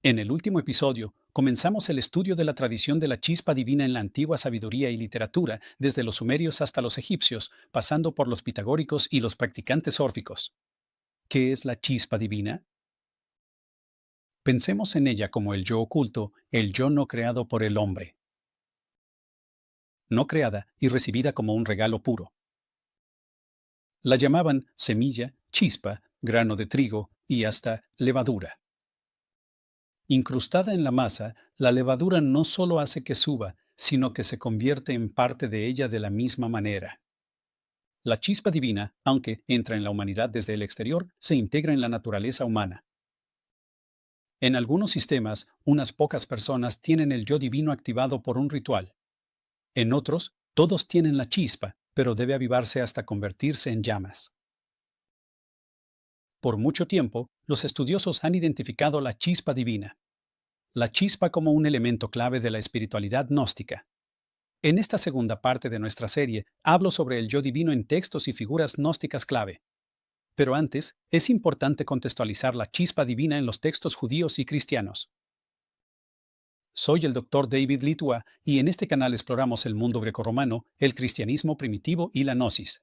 En el último episodio, comenzamos el estudio de la tradición de la chispa divina en la antigua sabiduría y literatura, desde los sumerios hasta los egipcios, pasando por los pitagóricos y los practicantes órficos. ¿Qué es la chispa divina? Pensemos en ella como el yo oculto, el yo no creado por el hombre, no creada y recibida como un regalo puro. La llamaban semilla, chispa, grano de trigo y hasta levadura. Incrustada en la masa, la levadura no solo hace que suba, sino que se convierte en parte de ella de la misma manera. La chispa divina, aunque entra en la humanidad desde el exterior, se integra en la naturaleza humana. En algunos sistemas, unas pocas personas tienen el yo divino activado por un ritual. En otros, todos tienen la chispa, pero debe avivarse hasta convertirse en llamas. Por mucho tiempo, los estudiosos han identificado la chispa divina, la chispa como un elemento clave de la espiritualidad gnóstica. En esta segunda parte de nuestra serie, hablo sobre el yo divino en textos y figuras gnósticas clave. Pero antes, es importante contextualizar la chispa divina en los textos judíos y cristianos. Soy el Dr. David Litua y en este canal exploramos el mundo grecorromano, el cristianismo primitivo y la gnosis.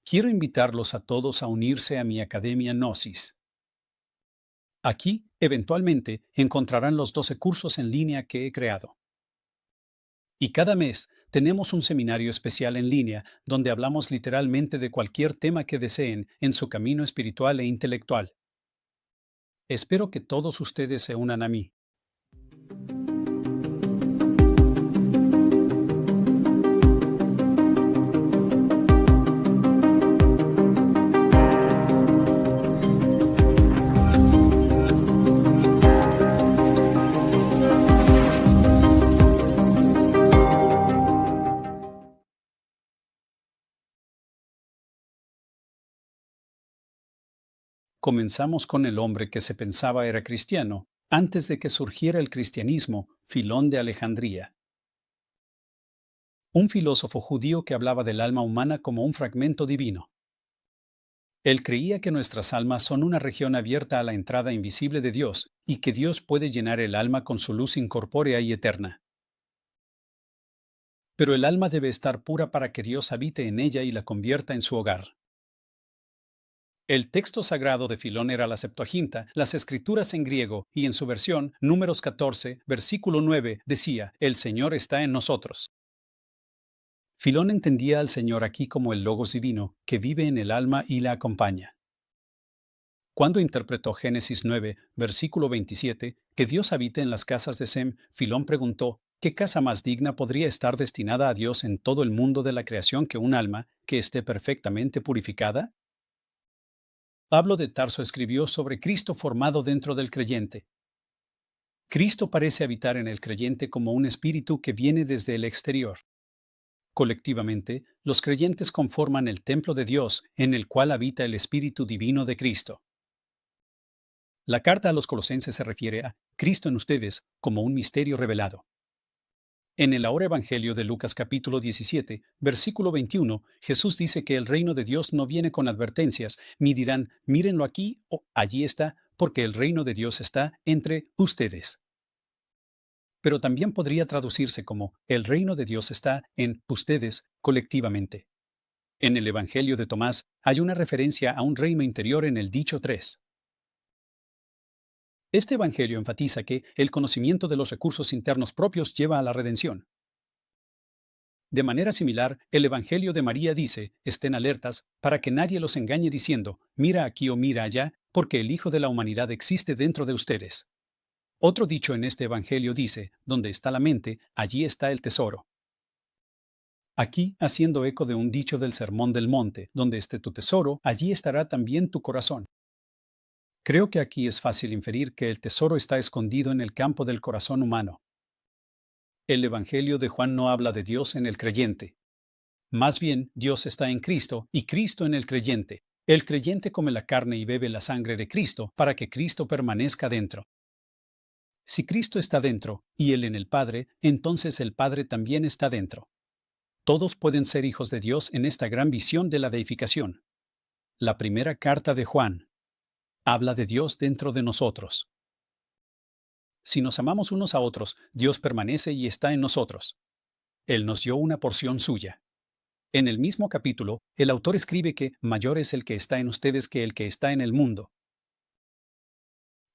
Quiero invitarlos a todos a unirse a mi academia Gnosis. Aquí, eventualmente, encontrarán los 12 cursos en línea que he creado. Y cada mes tenemos un seminario especial en línea donde hablamos literalmente de cualquier tema que deseen en su camino espiritual e intelectual. Espero que todos ustedes se unan a mí. Comenzamos con el hombre que se pensaba era cristiano, antes de que surgiera el cristianismo, Filón de Alejandría. Un filósofo judío que hablaba del alma humana como un fragmento divino. Él creía que nuestras almas son una región abierta a la entrada invisible de Dios y que Dios puede llenar el alma con su luz incorpórea y eterna. Pero el alma debe estar pura para que Dios habite en ella y la convierta en su hogar. El texto sagrado de Filón era la Septuaginta, las escrituras en griego, y en su versión, Números 14, versículo 9, decía, El Señor está en nosotros. Filón entendía al Señor aquí como el Logos divino, que vive en el alma y la acompaña. Cuando interpretó Génesis 9, versículo 27, que Dios habita en las casas de Sem, Filón preguntó, ¿qué casa más digna podría estar destinada a Dios en todo el mundo de la creación que un alma que esté perfectamente purificada? Pablo de Tarso escribió sobre Cristo formado dentro del creyente. Cristo parece habitar en el creyente como un espíritu que viene desde el exterior. Colectivamente, los creyentes conforman el templo de Dios en el cual habita el Espíritu Divino de Cristo. La carta a los Colosenses se refiere a Cristo en ustedes como un misterio revelado. En el ahora Evangelio de Lucas capítulo 17, versículo 21, Jesús dice que el reino de Dios no viene con advertencias, ni dirán, mírenlo aquí o allí está, porque el reino de Dios está entre ustedes. Pero también podría traducirse como, el reino de Dios está en ustedes colectivamente. En el Evangelio de Tomás hay una referencia a un reino interior en el dicho 3. Este Evangelio enfatiza que el conocimiento de los recursos internos propios lleva a la redención. De manera similar, el Evangelio de María dice, estén alertas, para que nadie los engañe diciendo, mira aquí o mira allá, porque el Hijo de la humanidad existe dentro de ustedes. Otro dicho en este Evangelio dice, donde está la mente, allí está el tesoro. Aquí, haciendo eco de un dicho del Sermón del Monte, donde esté tu tesoro, allí estará también tu corazón. Creo que aquí es fácil inferir que el tesoro está escondido en el campo del corazón humano. El Evangelio de Juan no habla de Dios en el creyente. Más bien, Dios está en Cristo y Cristo en el creyente. El creyente come la carne y bebe la sangre de Cristo para que Cristo permanezca dentro. Si Cristo está dentro y Él en el Padre, entonces el Padre también está dentro. Todos pueden ser hijos de Dios en esta gran visión de la deificación. La primera carta de Juan habla de Dios dentro de nosotros. Si nos amamos unos a otros, Dios permanece y está en nosotros. Él nos dio una porción suya. En el mismo capítulo, el autor escribe que mayor es el que está en ustedes que el que está en el mundo.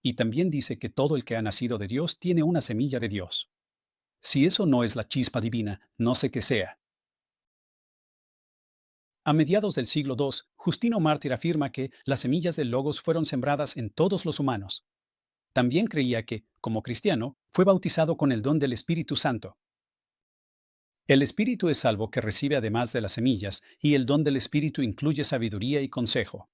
Y también dice que todo el que ha nacido de Dios tiene una semilla de Dios. Si eso no es la chispa divina, no sé qué sea. A mediados del siglo II, Justino Mártir afirma que las semillas del Logos fueron sembradas en todos los humanos. También creía que, como cristiano, fue bautizado con el don del Espíritu Santo. El Espíritu es algo que recibe además de las semillas, y el don del Espíritu incluye sabiduría y consejo.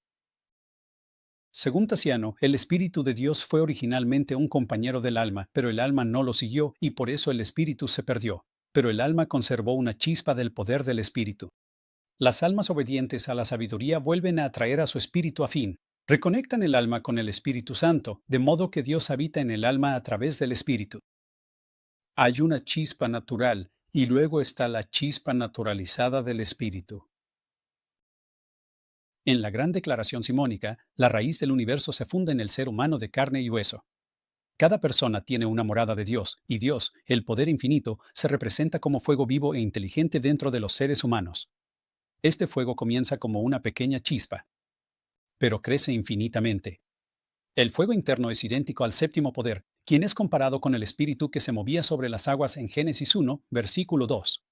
Según Tasiano, el Espíritu de Dios fue originalmente un compañero del alma, pero el alma no lo siguió y por eso el Espíritu se perdió. Pero el alma conservó una chispa del poder del Espíritu. Las almas obedientes a la sabiduría vuelven a atraer a su espíritu afín. Reconectan el alma con el Espíritu Santo, de modo que Dios habita en el alma a través del Espíritu. Hay una chispa natural, y luego está la chispa naturalizada del Espíritu. En la gran declaración simónica, la raíz del universo se funda en el ser humano de carne y hueso. Cada persona tiene una morada de Dios, y Dios, el poder infinito, se representa como fuego vivo e inteligente dentro de los seres humanos. Este fuego comienza como una pequeña chispa, pero crece infinitamente. El fuego interno es idéntico al séptimo poder, quien es comparado con el espíritu que se movía sobre las aguas en Génesis 1, versículo 2.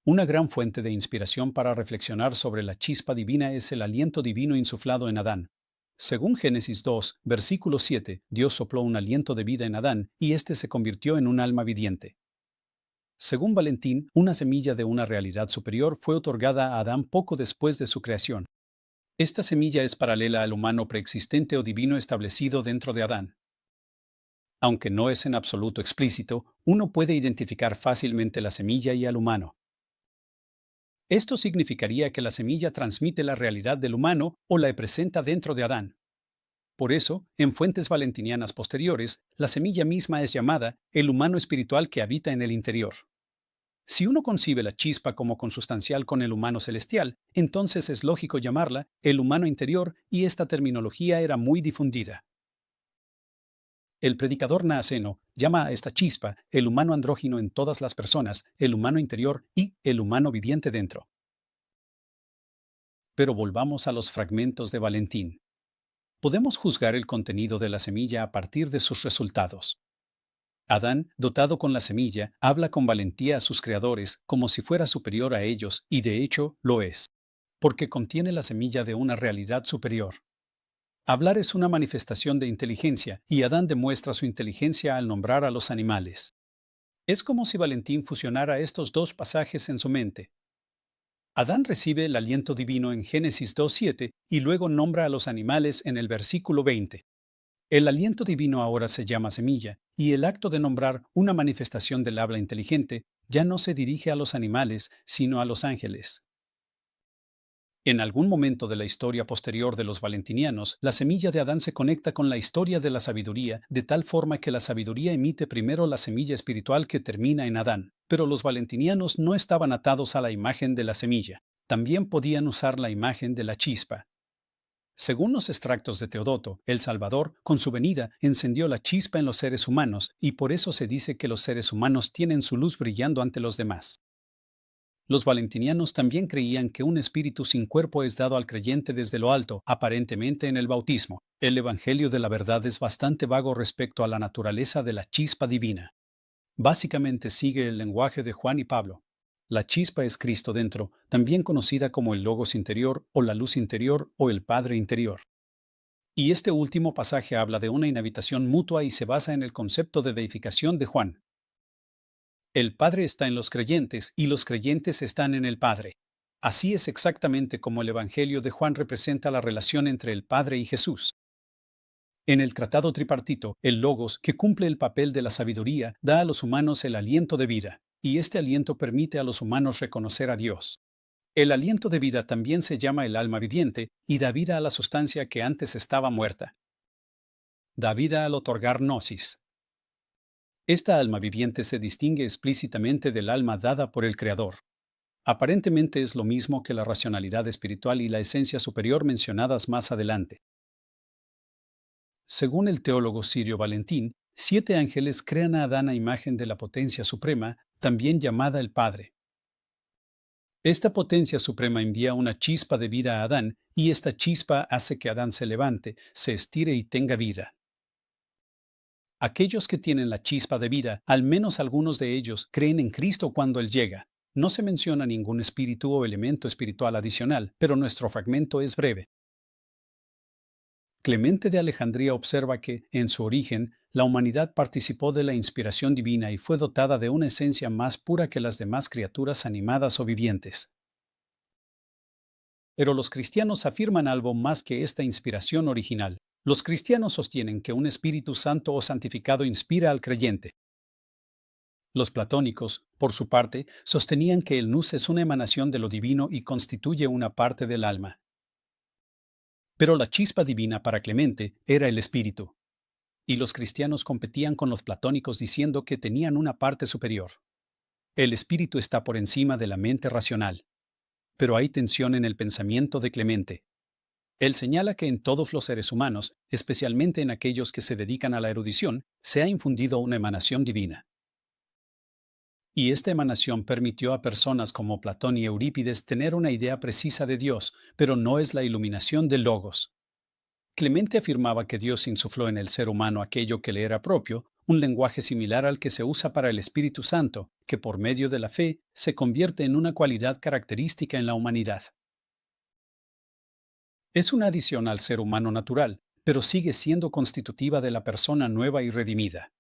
Una gran fuente de inspiración para reflexionar sobre la chispa divina es el aliento divino insuflado en Adán. Según Génesis 2, versículo 7, Dios sopló un aliento de vida en Adán y éste se convirtió en un alma viviente. Según Valentín, una semilla de una realidad superior fue otorgada a Adán poco después de su creación. Esta semilla es paralela al humano preexistente o divino establecido dentro de Adán. Aunque no es en absoluto explícito, uno puede identificar fácilmente la semilla y al humano. Esto significaría que la semilla transmite la realidad del humano o la presenta dentro de Adán. Por eso, en fuentes valentinianas posteriores, la semilla misma es llamada el humano espiritual que habita en el interior. Si uno concibe la chispa como consustancial con el humano celestial, entonces es lógico llamarla el humano interior y esta terminología era muy difundida. El predicador naaseno llama a esta chispa el humano andrógino en todas las personas, el humano interior y el humano viviente dentro. Pero volvamos a los fragmentos de Valentín. Podemos juzgar el contenido de la semilla a partir de sus resultados. Adán, dotado con la semilla, habla con valentía a sus creadores como si fuera superior a ellos, y de hecho lo es, porque contiene la semilla de una realidad superior. Hablar es una manifestación de inteligencia, y Adán demuestra su inteligencia al nombrar a los animales. Es como si Valentín fusionara estos dos pasajes en su mente. Adán recibe el aliento divino en Génesis 2:7 y luego nombra a los animales en el versículo 20. El aliento divino ahora se llama semilla, y el acto de nombrar una manifestación del habla inteligente ya no se dirige a los animales, sino a los ángeles. En algún momento de la historia posterior de los valentinianos, la semilla de Adán se conecta con la historia de la sabiduría, de tal forma que la sabiduría emite primero la semilla espiritual que termina en Adán. Pero los valentinianos no estaban atados a la imagen de la semilla. También podían usar la imagen de la chispa. Según los extractos de Teodoto, el Salvador, con su venida, encendió la chispa en los seres humanos, y por eso se dice que los seres humanos tienen su luz brillando ante los demás. Los valentinianos también creían que un espíritu sin cuerpo es dado al creyente desde lo alto, aparentemente en el bautismo. El Evangelio de la verdad es bastante vago respecto a la naturaleza de la chispa divina. Básicamente sigue el lenguaje de Juan y Pablo. La chispa es Cristo dentro, también conocida como el Logos interior o la luz interior o el Padre interior. Y este último pasaje habla de una inhabitación mutua y se basa en el concepto de deificación de Juan. El Padre está en los creyentes y los creyentes están en el Padre. Así es exactamente como el Evangelio de Juan representa la relación entre el Padre y Jesús. En el tratado tripartito, el Logos, que cumple el papel de la sabiduría, da a los humanos el aliento de vida, y este aliento permite a los humanos reconocer a Dios. El aliento de vida también se llama el alma viviente y da vida a la sustancia que antes estaba muerta. Da vida al otorgar gnosis. Esta alma viviente se distingue explícitamente del alma dada por el Creador. Aparentemente es lo mismo que la racionalidad espiritual y la esencia superior mencionadas más adelante. Según el teólogo Sirio Valentín, 7 ángeles crean a Adán a imagen de la potencia suprema, también llamada el Padre. Esta potencia suprema envía una chispa de vida a Adán, y esta chispa hace que Adán se levante, se estire y tenga vida. Aquellos que tienen la chispa de vida, al menos algunos de ellos, creen en Cristo cuando Él llega. No se menciona ningún espíritu o elemento espiritual adicional, pero nuestro fragmento es breve. Clemente de Alejandría observa que, en su origen, la humanidad participó de la inspiración divina y fue dotada de una esencia más pura que las demás criaturas animadas o vivientes. Pero los cristianos afirman algo más que esta inspiración original. Los cristianos sostienen que un Espíritu Santo o santificado inspira al creyente. Los platónicos, por su parte, sostenían que el nous es una emanación de lo divino y constituye una parte del alma. Pero la chispa divina para Clemente era el Espíritu. Y los cristianos competían con los platónicos diciendo que tenían una parte superior. El Espíritu está por encima de la mente racional. Pero hay tensión en el pensamiento de Clemente. Él señala que en todos los seres humanos, especialmente en aquellos que se dedican a la erudición, se ha infundido una emanación divina. Y esta emanación permitió a personas como Platón y Eurípides tener una idea precisa de Dios, pero no es la iluminación del Logos. Clemente afirmaba que Dios insufló en el ser humano aquello que le era propio, un lenguaje similar al que se usa para el Espíritu Santo, que por medio de la fe se convierte en una cualidad característica en la humanidad. Es una adición al ser humano natural, pero sigue siendo constitutiva de la persona nueva y redimida.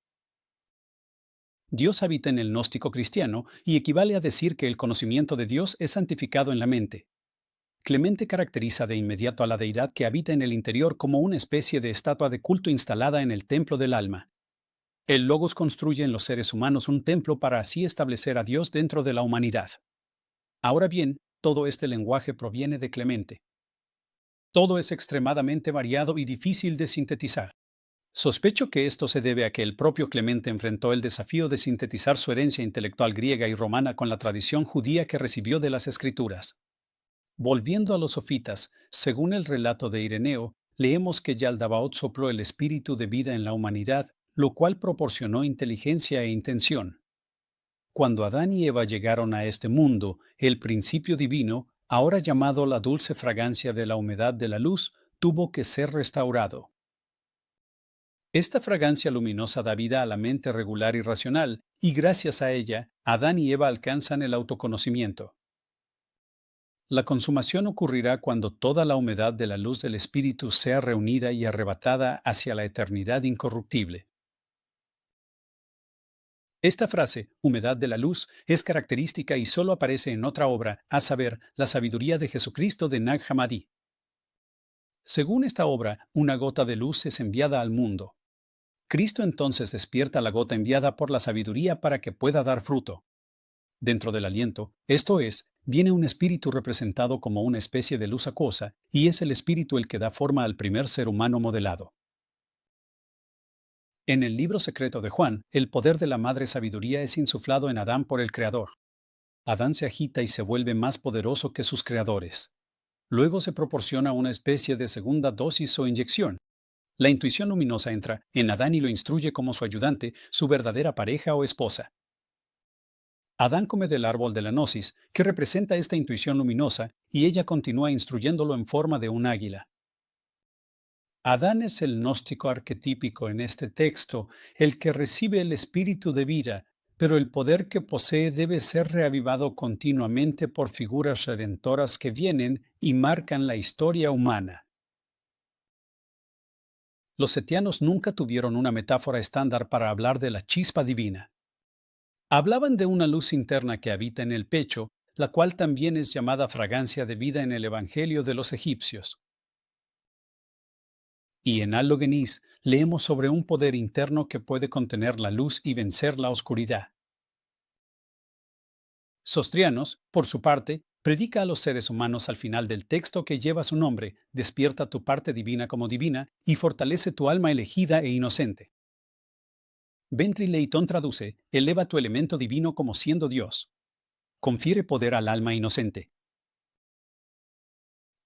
Dios habita en el gnóstico cristiano y equivale a decir que el conocimiento de Dios es santificado en la mente. Clemente caracteriza de inmediato a la deidad que habita en el interior como una especie de estatua de culto instalada en el templo del alma. El Logos construye en los seres humanos un templo para así establecer a Dios dentro de la humanidad. Ahora bien, todo este lenguaje proviene de Clemente. Todo es extremadamente variado y difícil de sintetizar. Sospecho que esto se debe a que el propio Clemente enfrentó el desafío de sintetizar su herencia intelectual griega y romana con la tradición judía que recibió de las Escrituras. Volviendo a los sofitas, según el relato de Ireneo, leemos que Yaldabaoth sopló el espíritu de vida en la humanidad, lo cual proporcionó inteligencia e intención. Cuando Adán y Eva llegaron a este mundo, el principio divino, ahora llamado la dulce fragancia de la humedad de la luz, tuvo que ser restaurado. Esta fragancia luminosa da vida a la mente regular y racional, y gracias a ella, Adán y Eva alcanzan el autoconocimiento. La consumación ocurrirá cuando toda la humedad de la luz del Espíritu sea reunida y arrebatada hacia la eternidad incorruptible. Esta frase, humedad de la luz, es característica y solo aparece en otra obra, a saber, La sabiduría de Jesucristo de Nag Hammadi. Según esta obra, una gota de luz es enviada al mundo. Cristo entonces despierta la gota enviada por la sabiduría para que pueda dar fruto. Dentro del aliento, esto es, viene un espíritu representado como una especie de luz acuosa, y es el espíritu el que da forma al primer ser humano modelado. En el libro secreto de Juan, el poder de la madre sabiduría es insuflado en Adán por el Creador. Adán se agita y se vuelve más poderoso que sus creadores. Luego se proporciona una especie de segunda dosis o inyección. La intuición luminosa entra en Adán y lo instruye como su ayudante, su verdadera pareja o esposa. Adán come del árbol de la gnosis, que representa esta intuición luminosa, y ella continúa instruyéndolo en forma de un águila. Adán es el gnóstico arquetípico en este texto, el que recibe el espíritu de vida, pero el poder que posee debe ser reavivado continuamente por figuras redentoras que vienen y marcan la historia humana. Los setianos nunca tuvieron una metáfora estándar para hablar de la chispa divina. Hablaban de una luz interna que habita en el pecho, la cual también es llamada fragancia de vida en el Evangelio de los egipcios. Y en Al-Logenis leemos sobre un poder interno que puede contener la luz y vencer la oscuridad. Sostrianos, por su parte, predica a los seres humanos al final del texto que lleva su nombre, despierta tu parte divina como divina y fortalece tu alma elegida e inocente. Bentley Layton traduce, eleva tu elemento divino como siendo Dios. Confiere poder al alma inocente.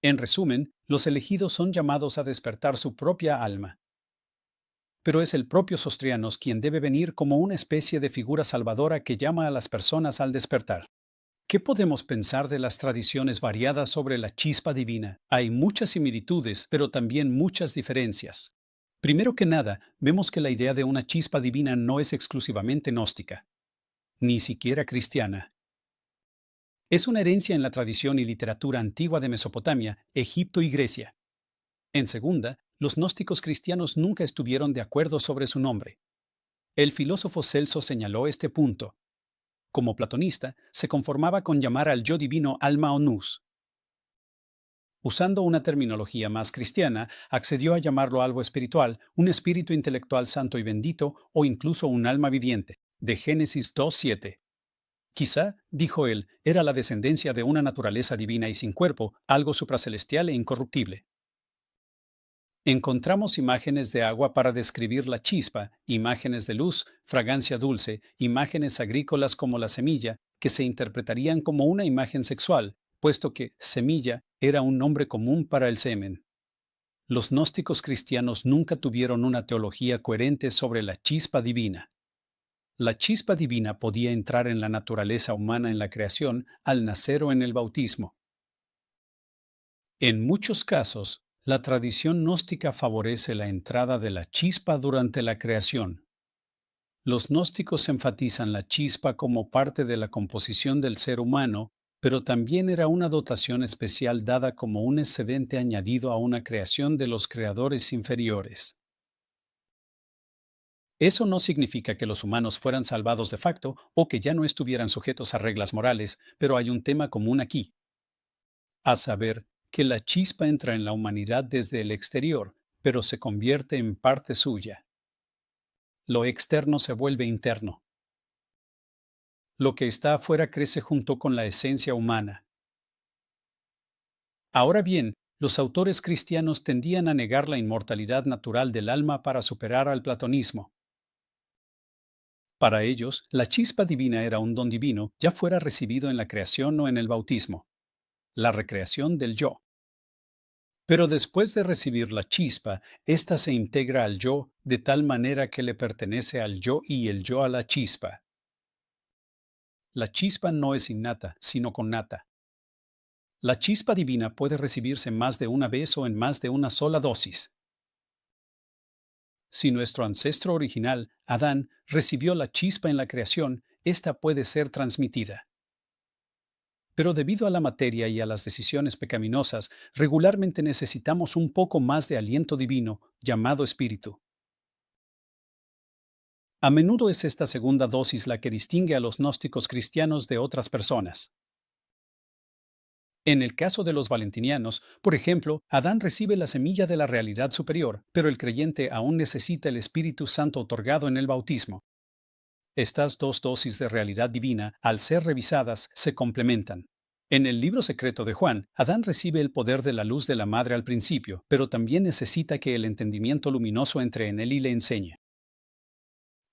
En resumen, los elegidos son llamados a despertar su propia alma. pero es el propio Sostrianos quien debe venir como una especie de figura salvadora que llama a las personas al despertar. ¿Qué podemos pensar de las tradiciones variadas sobre la chispa divina? Hay muchas similitudes, pero también muchas diferencias. Primero que nada, vemos que la idea de una chispa divina no es exclusivamente gnóstica, ni siquiera cristiana. Es una herencia en la tradición y literatura antigua de Mesopotamia, Egipto y Grecia. En segunda, los gnósticos cristianos nunca estuvieron de acuerdo sobre su nombre. El filósofo Celso señaló este punto. Como platonista, se conformaba con llamar al yo divino alma o nous. Usando una terminología más cristiana, accedió a llamarlo algo espiritual, un espíritu intelectual santo y bendito, o incluso un alma viviente, de Génesis 2:7. Quizá, dijo él, era la descendencia de una naturaleza divina y sin cuerpo, algo supracelestial e incorruptible. Encontramos imágenes de agua para describir la chispa, imágenes de luz, fragancia dulce, imágenes agrícolas como la semilla, que se interpretarían como una imagen sexual, puesto que semilla era un nombre común para el semen. Los gnósticos cristianos nunca tuvieron una teología coherente sobre la chispa divina. La chispa divina podía entrar en la naturaleza humana en la creación al nacer o en el bautismo. En muchos casos, la tradición gnóstica favorece la entrada de la chispa durante la creación. Los gnósticos enfatizan la chispa como parte de la composición del ser humano, pero también era una dotación especial dada como un excedente añadido a una creación de los creadores inferiores. Eso no significa que los humanos fueran salvados de facto o que ya no estuvieran sujetos a reglas morales, pero hay un tema común aquí, a saber, que la chispa entra en la humanidad desde el exterior, pero se convierte en parte suya. Lo externo se vuelve interno. Lo que está afuera crece junto con la esencia humana. Ahora bien, los autores cristianos tendían a negar la inmortalidad natural del alma para superar al platonismo. Para ellos, la chispa divina era un don divino, ya fuera recibido en la creación o en el bautismo, la recreación del yo. Pero después de recibir la chispa, ésta se integra al yo de tal manera que le pertenece al yo y el yo a la chispa. La chispa no es innata, sino connata. La chispa divina puede recibirse más de una vez o en más de una sola dosis. Si nuestro ancestro original, Adán, recibió la chispa en la creación, ésta puede ser transmitida. Pero debido a la materia y a las decisiones pecaminosas, regularmente necesitamos un poco más de aliento divino, llamado espíritu. A menudo es esta segunda dosis la que distingue a los gnósticos cristianos de otras personas. En el caso de los valentinianos, por ejemplo, Adán recibe la semilla de la realidad superior, pero el creyente aún necesita el Espíritu Santo otorgado en el bautismo. Estas dos dosis de realidad divina, al ser revisadas, se complementan. En el libro secreto de Juan, Adán recibe el poder de la luz de la madre al principio, pero también necesita que el entendimiento luminoso entre en él y le enseñe.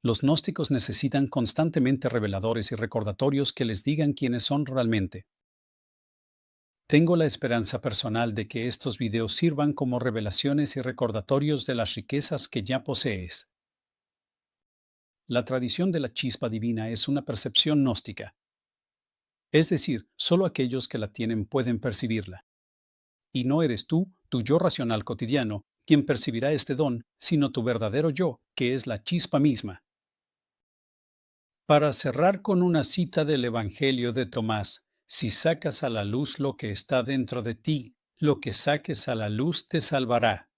Los gnósticos necesitan constantemente reveladores y recordatorios que les digan quiénes son realmente. Tengo la esperanza personal de que estos videos sirvan como revelaciones y recordatorios de las riquezas que ya posees. La tradición de la chispa divina es una percepción gnóstica. Es decir, solo aquellos que la tienen pueden percibirla. Y no eres tú, tu yo racional cotidiano, quien percibirá este don, sino tu verdadero yo, que es la chispa misma. Para cerrar con una cita del Evangelio de Tomás, si sacas a la luz lo que está dentro de ti, lo que saques a la luz te salvará.